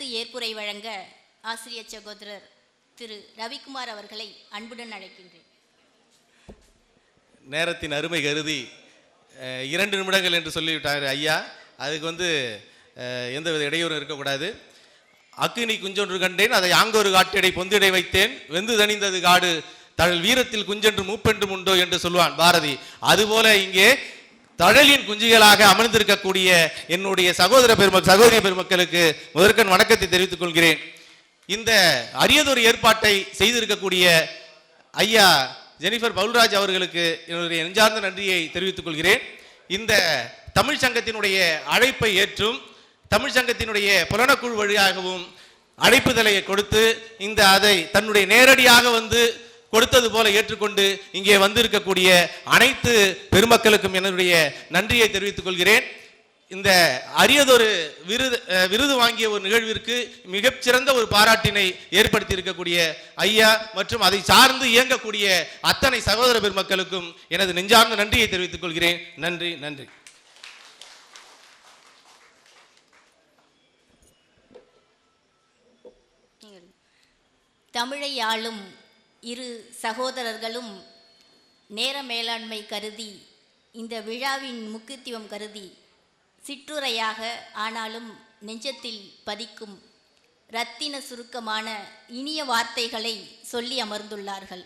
கருத்து ஏற்புரை வழங்க ஆசிரியர் சகோதரர் திரு ரவிக்குமார் அவர்களை அன்புடன் அழைக்கின்றேன். நேரத்தின் அருமை கருதி 2 நிமிடங்கள் என்று சொல்லிவிட்டார் ஐயா. அதுக்கு எந்தவித இடையூறும் இருக்கக்கூடாது. அக்கினி குஞ்சொன்று கண்டேன், அதை ஆங்கொரு காட்டிடை பொந்திடை வைத்தேன், வெந்து தணிந்தது காடு தழல் வீரத்தில் குஞ்சென்று மூப்பென்றும் உண்டோ என்று சொல்வான் பாரதி. அதுபோல இங்கே தழலின் குஞ்சுகளாக அமர்ந்திருக்கக்கூடிய என்னுடைய சகோதரி பெருமக்களுக்கு முதற்கண் வணக்கத்தை தெரிவித்துக் கொள்கிறேன். இந்த அரியதொரு ஏற்பாட்டை செய்திருக்கக்கூடிய ஐயா ஜெனிஃபர் பவுல்ராஜ் அவர்களுக்கு என்னுடைய நெஞ்சார்ந்த நன்றியை தெரிவித்துக் கொள்கிறேன். இந்த தமிழ் சங்கத்தினுடைய அழைப்பை ஏற்றும் தமிழ் சங்கத்தினுடைய புலனக்குழு வழியாகவும் அழைப்புதலை கொடுத்து அதை தன்னுடைய நேரடியாக கொடுத்தது போல ஏற்றுக்கொண்டு இங்கே வந்திருக்கக்கூடிய அனைத்து பெருமக்களுக்கும் என்னுடைய நன்றியை தெரிவித்துக் கொள்கிறேன். இந்த அரியதொரு விருது வாங்கிய ஒரு நிகழ்விற்கு மிகச்சிறந்த ஒரு பாராட்டினை ஏற்படுத்தி இருக்கக்கூடிய ஐயா மற்றும் அதை சார்ந்து இயங்கக்கூடிய அத்தனை சகோதர பெருமக்களுக்கும் எனது நெஞ்சார்ந்த நன்றியை தெரிவித்துக் கொள்கிறேன். நன்றி நன்றி. தமிழை ஆளும் இரு சகோதரர்களும் நேர மேலாண்மை கருதி இந்த விழாவின் முக்கியத்துவம் கருதி சிற்றுரையாக ஆனாலும் நெஞ்சத்தில் பதிக்கும் இரத்தின சுருக்கமான இனிய வார்த்தைகளை சொல்லி அமர்ந்துள்ளார்கள்.